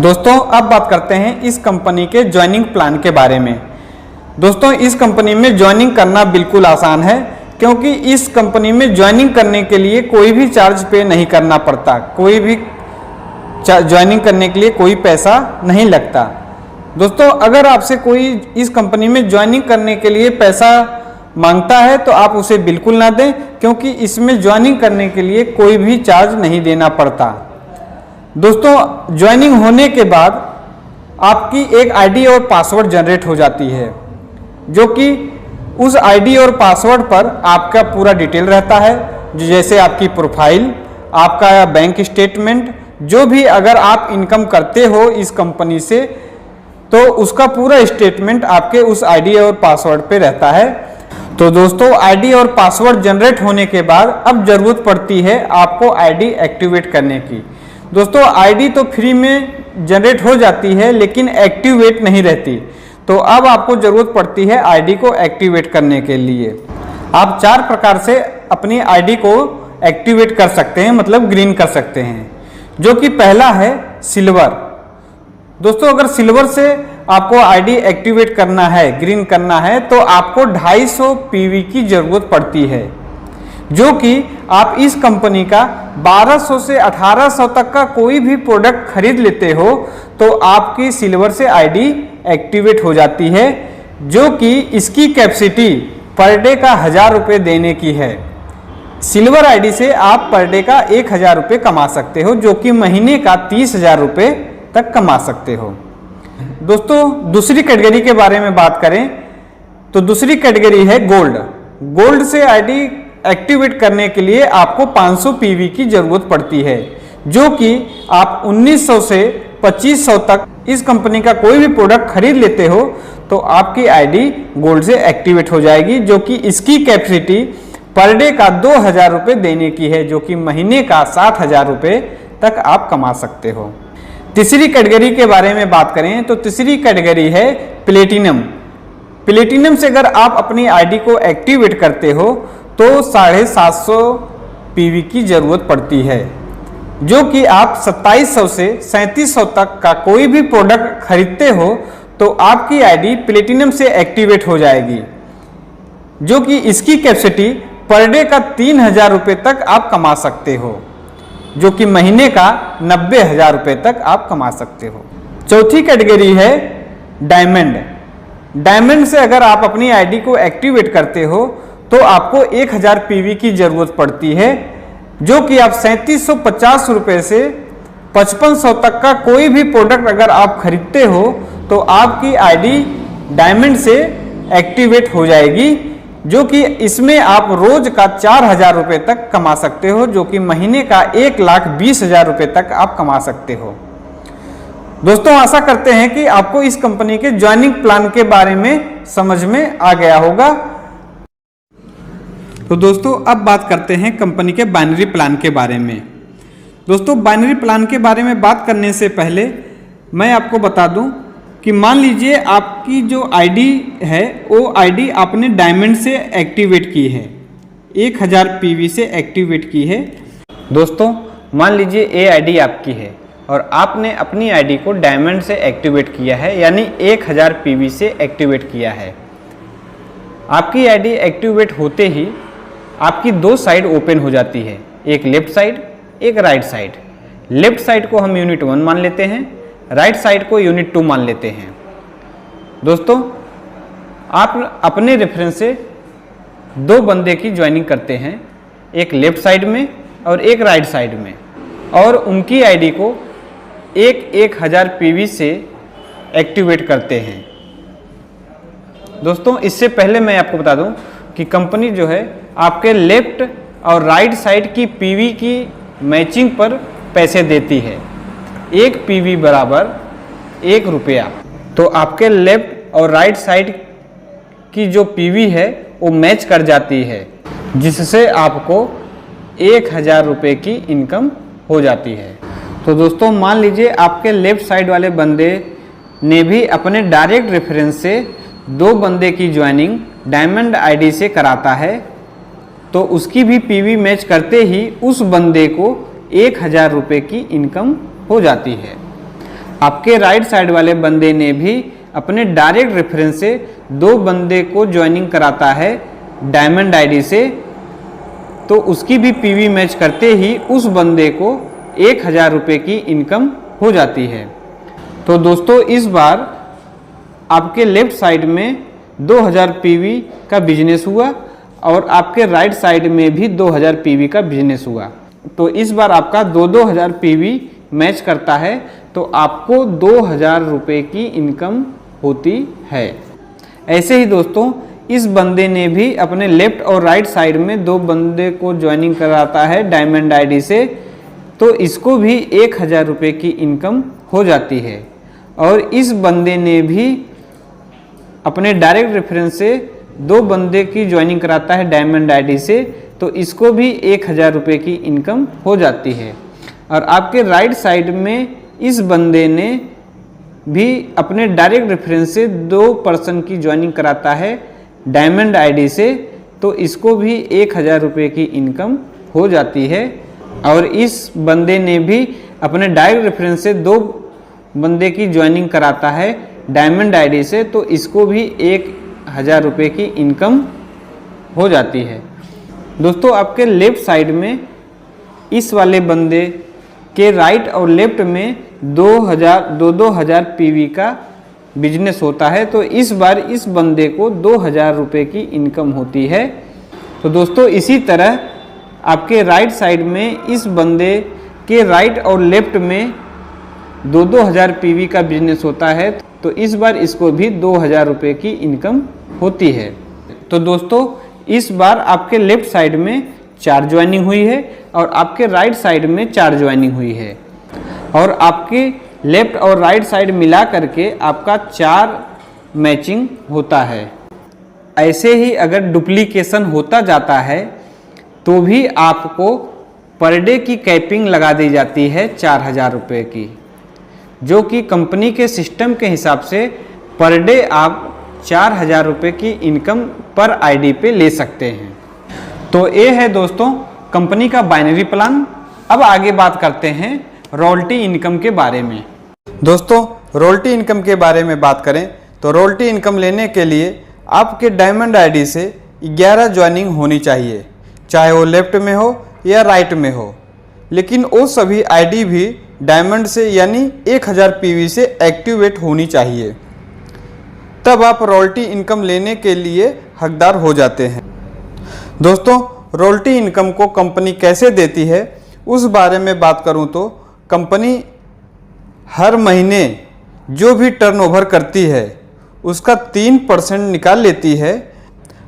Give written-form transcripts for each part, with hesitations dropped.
दोस्तों अब बात करते हैं इस कंपनी के ज्वाइनिंग प्लान के बारे में। दोस्तों इस कंपनी में ज्वाइनिंग करना बिल्कुल आसान है, क्योंकि इस कंपनी में ज्वाइनिंग करने के लिए कोई भी चार्ज पे नहीं करना पड़ता, कोई भी ज्वाइनिंग करने के लिए कोई पैसा नहीं लगता। दोस्तों अगर आपसे कोई इस कंपनी में ज्वाइनिंग करने के लिए पैसा मांगता है तो आप उसे बिल्कुल ना दें, क्योंकि इसमें ज्वाइनिंग करने के लिए कोई भी चार्ज नहीं देना पड़ता। दोस्तों ज्वाइनिंग होने के बाद आपकी एक आईडी और पासवर्ड जनरेट हो जाती है, जो कि उस आईडी और पासवर्ड पर आपका पूरा डिटेल रहता है, जैसे आपकी प्रोफाइल, आपका बैंक स्टेटमेंट, जो भी अगर आप इनकम करते हो इस कंपनी से तो उसका पूरा स्टेटमेंट आपके उस आईडी और पासवर्ड पे रहता है। तो दोस्तों आईडी और पासवर्ड जनरेट होने के बाद अब जरूरत पड़ती है आपको आईडी एक्टिवेट करने की। दोस्तों आईडी तो फ्री में जनरेट हो जाती है, लेकिन एक्टिवेट नहीं रहती, तो अब आपको ज़रूरत पड़ती है आईडी को एक्टिवेट करने के लिए। आप 4 प्रकार से अपनी आईडी को एक्टिवेट कर सकते हैं, मतलब ग्रीन कर सकते हैं, जो कि पहला है सिल्वर। दोस्तों अगर सिल्वर से आपको आईडी एक्टिवेट करना है, ग्रीन करना है, तो आपको 250 पीवी की ज़रूरत पड़ती है, जो कि आप इस कंपनी का 1200 से 1800 तक का कोई भी प्रोडक्ट खरीद लेते हो तो आपकी सिल्वर से आईडी एक्टिवेट हो जाती है, जो कि इसकी कैपेसिटी पर डे का 1000 रुपये देने की है। सिल्वर आईडी से आप पर डे का 1000 रुपये कमा सकते हो, जो कि महीने का 30,000 रुपये तक कमा सकते हो। दोस्तों दूसरी कैटेगरी के बारे में बात करें तो दूसरी कैटेगरी है गोल्ड। गोल्ड से आईडी एक्टिवेट करने के लिए आपको 500 पीवी की जरूरत पड़ती है, जो कि आप 1900 से 2500 तक इस कंपनी का कोई भी प्रोडक्ट खरीद लेते हो तो आपकी आईडी गोल्ड से एक्टिवेट हो जाएगी, जो कि इसकी कैपेसिटी पर डे का 2000 रुपये देने की है, जो कि महीने का 7000 रुपये तक आप कमा सकते हो। तीसरी कैटेगरी के बारे में बात करें तो तीसरी कैटेगरी है प्लेटिनम। प्लेटिनम से अगर आप अपनी आईडी को एक्टिवेट करते हो तो 750 पीवी की जरूरत पड़ती है, जो कि आप 2700 से 3700 तक का कोई भी प्रोडक्ट खरीदते हो तो आपकी आईडी प्लेटिनम से एक्टिवेट हो जाएगी, जो कि इसकी कैपेसिटी पर डे का 3000 रुपये तक आप कमा सकते हो, जो कि महीने का 90,000 रुपये तक आप कमा सकते हो। चौथी कैटेगरी है डायमंड। डायमंड से अगर आप अपनी आईडी को एक्टिवेट करते हो तो आपको 1000 पीवी की जरूरत पड़ती है, जो कि आप 3750 रुपये से 5500 तक का कोई भी प्रोडक्ट अगर आप खरीदते हो तो आपकी आईडी डायमंड से एक्टिवेट हो जाएगी, जो कि इसमें आप रोज का 4000 रुपये तक कमा सकते हो, जो कि महीने का 1,20,000 रुपये तक आप कमा सकते हो। दोस्तों आशा करते हैं कि आपको इस कंपनी के ज्वाइनिंग प्लान के बारे में समझ में आ गया होगा। तो दोस्तों अब बात करते हैं कंपनी के बाइनरी प्लान के बारे में। दोस्तों बाइनरी प्लान के बारे में बात करने से पहले मैं आपको बता दूं कि मान लीजिए आपकी जो आईडी है वो आईडी आपने डायमंड से एक्टिवेट की है, 1000 पीवी से एक्टिवेट की है। दोस्तों मान लीजिए ये आईडी आपकी है और आपने अपनी आईडी को डायमंड से एक्टिवेट किया है, यानी 1000 पीवी से एक्टिवेट किया है। आपकी आईडी एक्टिवेट होते ही आपकी 2 साइड ओपन हो जाती है, एक लेफ्ट साइड एक राइट साइड। लेफ्ट साइड को हम यूनिट 1 मान लेते हैं, राइट साइड को यूनिट 2 मान लेते हैं। दोस्तों आप अपने रेफरेंस से 2 बंदे की ज्वाइनिंग करते हैं, एक लेफ्ट साइड में और एक राइट साइड में, और उनकी आईडी को 1000 पीवी से एक्टिवेट करते हैं। दोस्तों इससे पहले मैं आपको बता दूं कि कंपनी जो है आपके लेफ्ट और राइट साइड की पीवी की मैचिंग पर पैसे देती है। 1 पीवी बराबर 1 रुपया। तो आपके लेफ्ट और राइट साइड की जो पीवी है वो मैच कर जाती है, जिससे आपको 1000 रुपये की इनकम हो जाती है। तो दोस्तों मान लीजिए आपके लेफ्ट साइड वाले बंदे ने भी अपने डायरेक्ट रेफरेंस से 2 बंदे की ज्वाइनिंग डायमंड आईडी से कराता है, तो उसकी भी पीवी मैच करते ही उस बंदे को 1000 रुपये की इनकम हो जाती है। आपके राइट साइड वाले बंदे ने भी अपने डायरेक्ट रेफरेंस से 2 बंदे को ज्वाइनिंग कराता है डायमंड आईडी से, तो उसकी भी पीवी मैच करते ही उस बंदे को 1000 रुपये की इनकम हो जाती है। तो दोस्तों इस बार आपके लेफ्ट साइड में 2000 पीवी का बिजनेस हुआ और आपके राइट साइड में भी 2000 पीवी का बिजनेस हुआ। तो इस बार आपका 2000 पीवी मैच करता है तो आपको 2000 रुपये की इनकम होती है। ऐसे ही दोस्तों इस बंदे ने भी अपने लेफ्ट और राइट साइड में 2 बंदे को ज्वाइनिंग कराता है डायमंड आईडी से, तो इसको भी 1000 रुपये की इनकम हो जाती है। और इस बंदे ने भी अपने डायरेक्ट रेफरेंस से 2 बंदे की ज्वाइनिंग कराता है डायमंड आईडी से, तो इसको भी 1000 रुपये की इनकम हो जाती है। और आपके राइट साइड में इस बंदे ने भी अपने डायरेक्ट रेफरेंस से 2 पर्सन की ज्वाइनिंग कराता है डायमंड आईडी से, तो इसको भी 1000 रुपये की इनकम हो जाती है। और इस बंदे ने भी अपने डायरेक्ट रेफरेंस से 2 बंदे की ज्वाइनिंग कराता है डायमंड आईडी से, तो इसको भी 1000 रुपये की इनकम हो जाती है। दोस्तों आपके लेफ्ट साइड में इस वाले बंदे के राइट और लेफ्ट में 2000 पीवी का बिजनेस होता है, तो इस बार इस बंदे को 2000 रुपये की इनकम होती है। तो दोस्तों इसी तरह आपके राइट साइड में इस बंदे के राइट और लेफ्ट में 2000 पीवी का बिजनेस होता है, तो इस बार इसको भी 2000 रुपये की इनकम होती है। तो दोस्तों इस बार आपके लेफ्ट साइड में 4 ज्वाइनिंग हुई है और आपके राइट साइड में 4 ज्वाइनिंग हुई है, और आपके लेफ्ट और राइट साइड मिला करके आपका 4 मैचिंग होता है। ऐसे ही अगर डुप्लीकेशन होता जाता है तो भी आपको पर डे की कैपिंग लगा दी जाती है 4000 रुपये की, जो कि कंपनी के सिस्टम के हिसाब से पर डे आप 4000 रुपये की इनकम पर आईडी पे ले सकते हैं। तो ये है दोस्तों कंपनी का बाइनरी प्लान। अब आगे बात करते हैं रॉयल्टी इनकम के बारे में। दोस्तों रॉयल्टी इनकम के बारे में बात करें तो रॉयल्टी इनकम लेने के लिए आपके डायमंड आईडी से 11 ज्वाइनिंग होनी चाहिए, चाहे वो लेफ्ट में हो या राइट में हो, लेकिन वो सभी आईडी भी डायमंड से यानी 1000 पीवी से एक्टिवेट होनी चाहिए, तब आप रॉयल्टी इनकम लेने के लिए हकदार हो जाते हैं। दोस्तों रॉयल्टी इनकम को कंपनी कैसे देती है उस बारे में बात करूं तो कंपनी हर महीने जो भी टर्नओवर करती है उसका 3% निकाल लेती है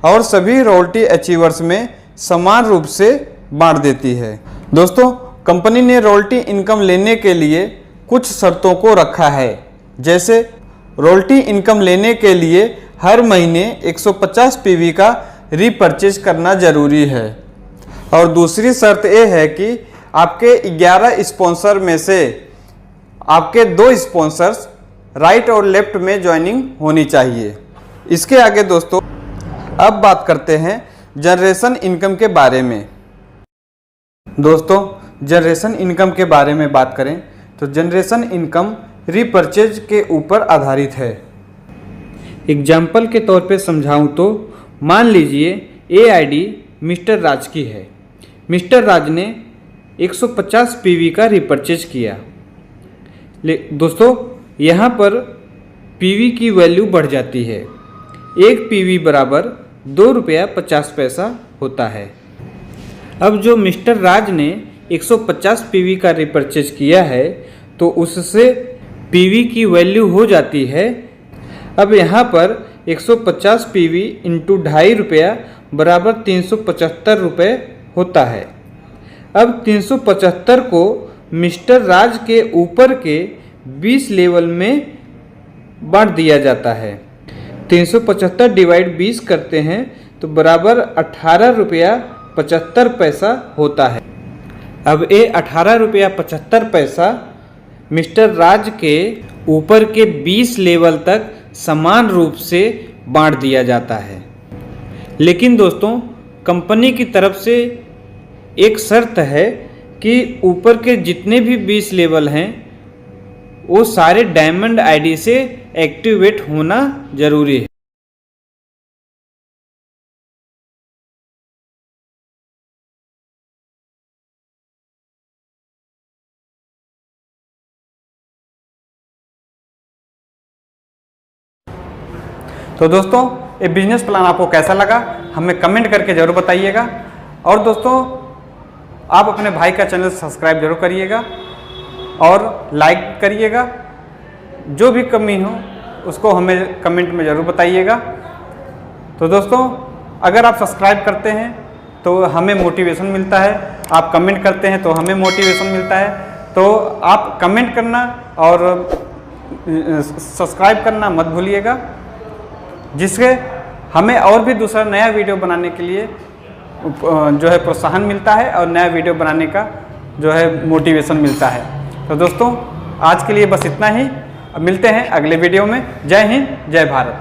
और सभी रॉयल्टी अचीवर्स में समान रूप से बांट देती है। दोस्तों कंपनी ने रॉयल्टी इनकम लेने के लिए कुछ शर्तों को रखा है, जैसे रॉयल्टी इनकम लेने के लिए हर महीने 150 पीवी का रीपरचेज करना जरूरी है, और दूसरी शर्त यह है कि आपके 11 स्पॉन्सर में से आपके 2 स्पॉन्सर्स राइट और लेफ्ट में ज्वाइनिंग होनी चाहिए। इसके आगे दोस्तों अब बात करते हैं जनरेशन इनकम के बारे में। दोस्तों जनरेशन इनकम के बारे में बात करें तो जनरेशन इनकम रीपरचेज के ऊपर आधारित है। एग्जाम्पल के तौर पे समझाऊं तो मान लीजिए ये आईडी मिस्टर राज की है। मिस्टर राज ने 150 पीवी का रीपरचेज किया। दोस्तों यहाँ पर पीवी की वैल्यू बढ़ जाती है। 1 पीवी बराबर 2 रुपया 50 पैसा होता है। अब जो मिस्टर राज ने 150 पीवी का रीपरचेज किया है तो उससे पीवी की वैल्यू हो जाती है। अब यहाँ पर 150 पीवी इंटू 2.5 रुपया बराबर 375 रुपये होता है। अब 375 को मिस्टर राज के ऊपर के 20 लेवल में बांट दिया जाता है। 375 डिवाइड 20 करते हैं तो बराबर 18 रुपया 75 पैसा होता है। अब ये 18 रुपया 75 पैसा मिस्टर राज के ऊपर के 20 लेवल तक समान रूप से बांट दिया जाता है। लेकिन दोस्तों कंपनी की तरफ से एक शर्त है कि ऊपर के जितने भी 20 लेवल हैं वो सारे डायमंड आईडी से एक्टिवेट होना जरूरी है। तो दोस्तों ये बिजनेस प्लान आपको कैसा लगा हमें कमेंट करके ज़रूर बताइएगा। और दोस्तों आप अपने भाई का चैनल सब्सक्राइब जरूर करिएगा और लाइक करिएगा। जो भी कमी हो उसको हमें कमेंट में ज़रूर बताइएगा। तो दोस्तों अगर आप सब्सक्राइब करते हैं तो हमें मोटिवेशन मिलता है, आप कमेंट करते हैं तो हमें मोटिवेशन मिलता है। तो आप कमेंट करना और सब्सक्राइब करना मत भूलिएगा, जिससे हमें और भी दूसरा नया वीडियो बनाने के लिए जो है प्रोत्साहन मिलता है और नया वीडियो बनाने का जो है मोटिवेशन मिलता है। तो दोस्तों आज के लिए बस इतना ही, मिलते हैं अगले वीडियो में। जय हिंद, जय भारत।